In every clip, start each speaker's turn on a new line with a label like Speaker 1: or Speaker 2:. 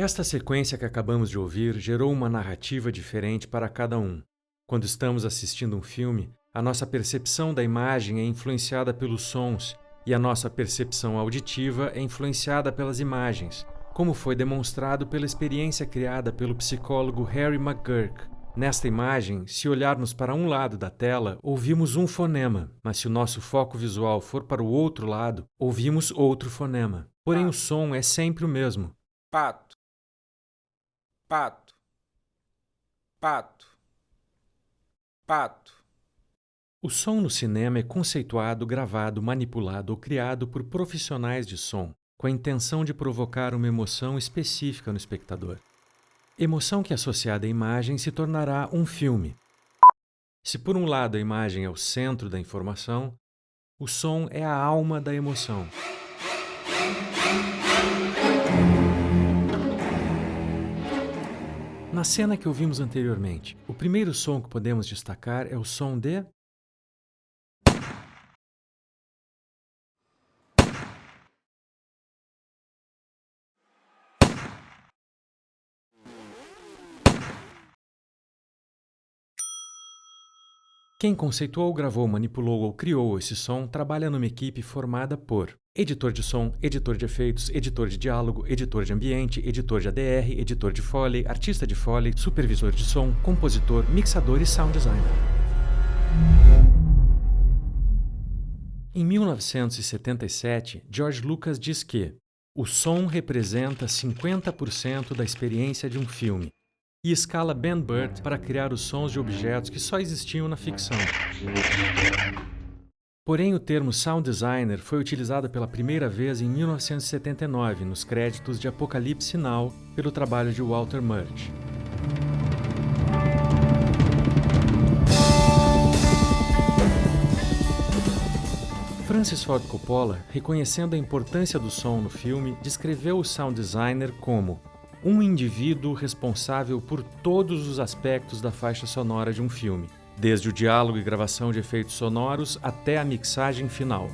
Speaker 1: Esta sequência que acabamos de ouvir gerou uma narrativa diferente para cada um. Quando estamos assistindo um filme, a nossa percepção da imagem é influenciada pelos sons e a nossa percepção auditiva é influenciada pelas imagens, como foi demonstrado pela experiência criada pelo psicólogo Harry McGurk. Nesta imagem, se olharmos para um lado da tela, ouvimos um fonema, mas se o nosso foco visual for para o outro lado, ouvimos outro fonema. Porém, o som é sempre o mesmo.
Speaker 2: Pato, pato, pato, pato.
Speaker 1: O som no cinema é conceituado, gravado, manipulado ou criado por profissionais de som, com a intenção de provocar uma emoção específica no espectador. Emoção que, associada à imagem, se tornará um filme. Se por um lado a imagem é o centro da informação, o som é a alma da emoção. Na cena que ouvimos anteriormente, o primeiro som que podemos destacar é o som de... Quem conceituou, gravou, manipulou ou criou esse som trabalha numa equipe formada por editor de som, editor de efeitos, editor de diálogo, editor de ambiente, editor de ADR, editor de Foley, artista de Foley, supervisor de som, compositor, mixador e sound designer. Em 1977, George Lucas diz que o som representa 50% da experiência de um filme e escala Ben Burtt para criar os sons de objetos que só existiam na ficção. Porém, o termo sound designer foi utilizado pela primeira vez em 1979, nos créditos de Apocalipse Now, pelo trabalho de Walter Murch. Francis Ford Coppola, reconhecendo a importância do som no filme, descreveu o sound designer como um indivíduo responsável por todos os aspectos da faixa sonora de um filme, desde o diálogo e gravação de efeitos sonoros até a mixagem final.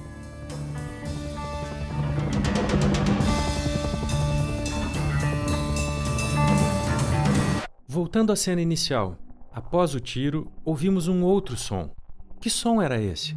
Speaker 1: Voltando à cena inicial, após o tiro, ouvimos um outro som. Que som era esse?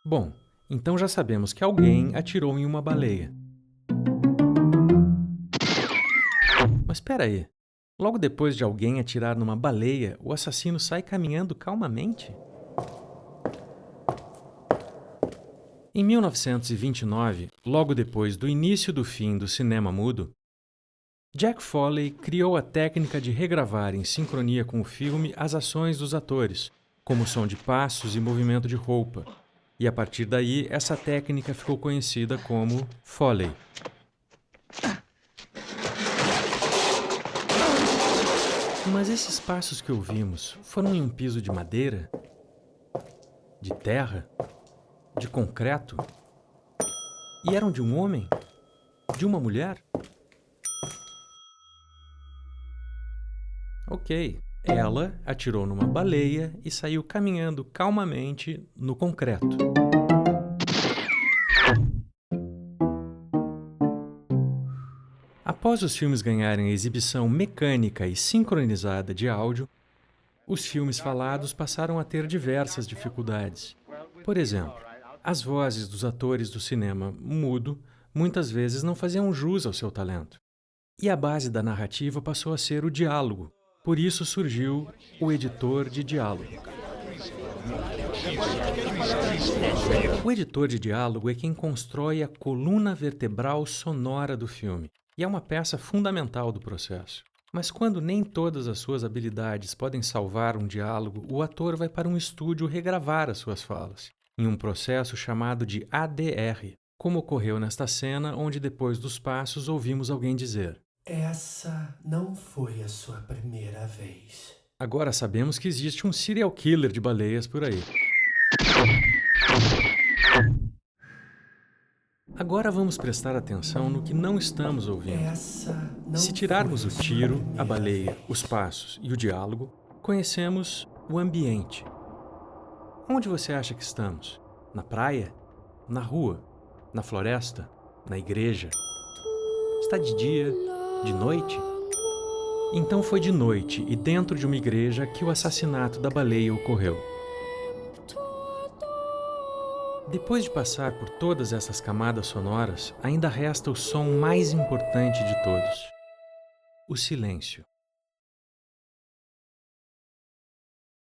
Speaker 1: Bom, então já sabemos que alguém atirou em uma baleia. Mas espera aí, logo depois de alguém atirar numa baleia, o assassino sai caminhando calmamente? Em 1929, logo depois do início do fim do cinema mudo, Jack Foley criou a técnica de regravar em sincronia com o filme as ações dos atores, como som de passos e movimento de roupa. E a partir daí, essa técnica ficou conhecida como Foley. Mas esses passos que ouvimos foram em um piso de madeira? De terra? De concreto? E eram de um homem? De uma mulher? Ok, ela atirou numa baleia e saiu caminhando calmamente no concreto. Após os filmes ganharem a exibição mecânica e sincronizada de áudio, os filmes falados passaram a ter diversas dificuldades. Por exemplo, as vozes dos atores do cinema mudo muitas vezes não faziam jus ao seu talento. E a base da narrativa passou a ser o diálogo. Por isso surgiu o editor de diálogo. O editor de diálogo é quem constrói a coluna vertebral sonora do filme, e é uma peça fundamental do processo. Mas quando nem todas as suas habilidades podem salvar um diálogo, o ator vai para um estúdio regravar as suas falas, em um processo chamado de ADR, como ocorreu nesta cena onde depois dos passos ouvimos alguém dizer:
Speaker 3: "Essa não foi a sua primeira vez."
Speaker 1: Agora sabemos que existe um serial killer de baleias por aí. Agora vamos prestar atenção no que não estamos ouvindo. Se tirarmos o tiro, a baleia, os passos e o diálogo, conhecemos o ambiente. Onde você acha que estamos? Na praia? Na rua? Na floresta? Na igreja? Está de dia? De noite? Então foi de noite e dentro de uma igreja que o assassinato da baleia ocorreu. Depois de passar por todas essas camadas sonoras, ainda resta o som mais importante de todos: o silêncio.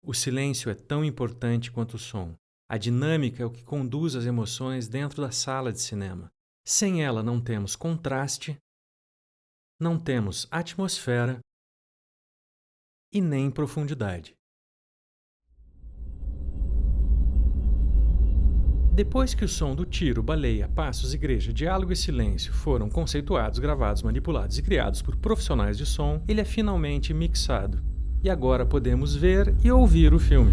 Speaker 1: O silêncio é tão importante quanto o som. A dinâmica é o que conduz as emoções dentro da sala de cinema. Sem ela não temos contraste, não temos atmosfera e nem profundidade. Depois que o som do tiro, baleia, passos, igreja, diálogo e silêncio foram conceituados, gravados, manipulados e criados por profissionais de som, ele é finalmente mixado. E agora podemos ver e ouvir o filme.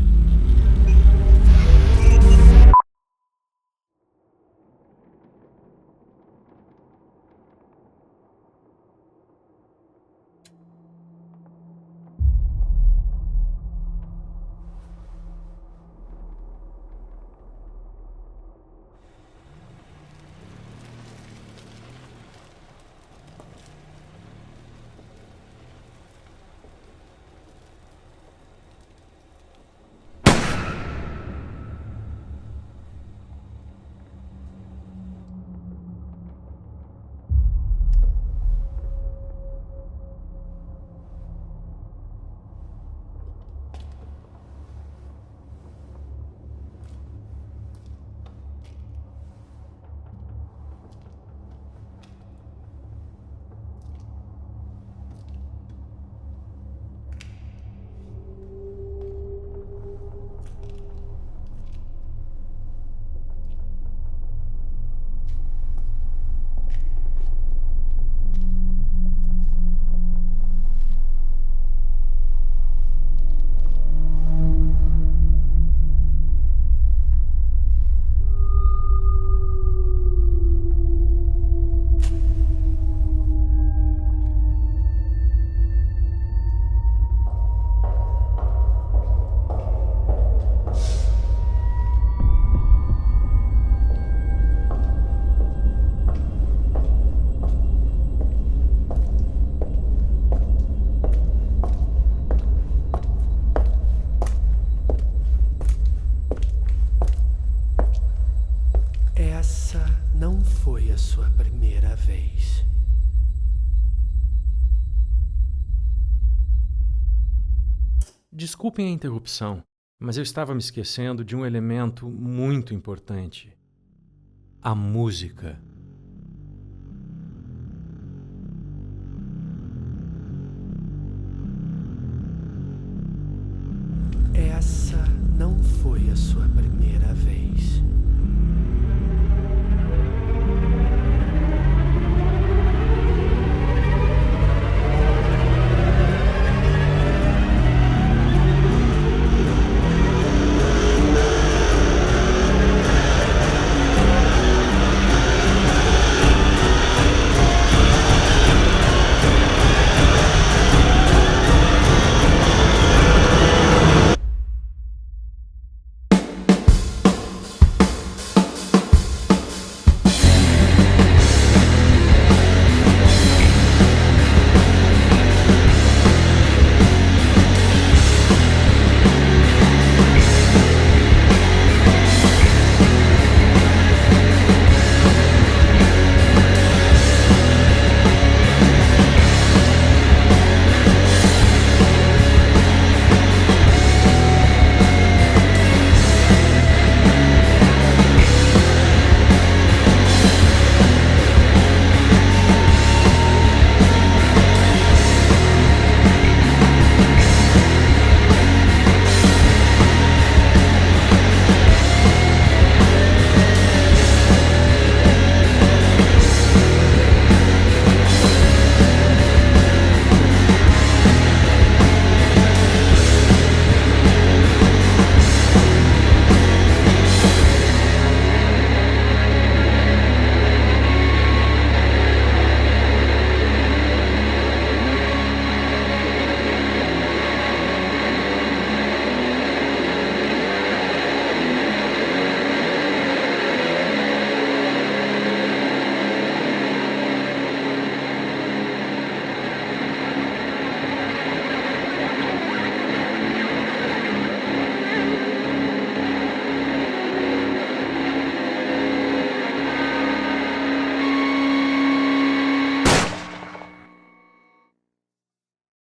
Speaker 3: Essa não foi a sua primeira vez.
Speaker 1: Desculpem a interrupção, mas eu estava me esquecendo de um elemento muito importante: a música.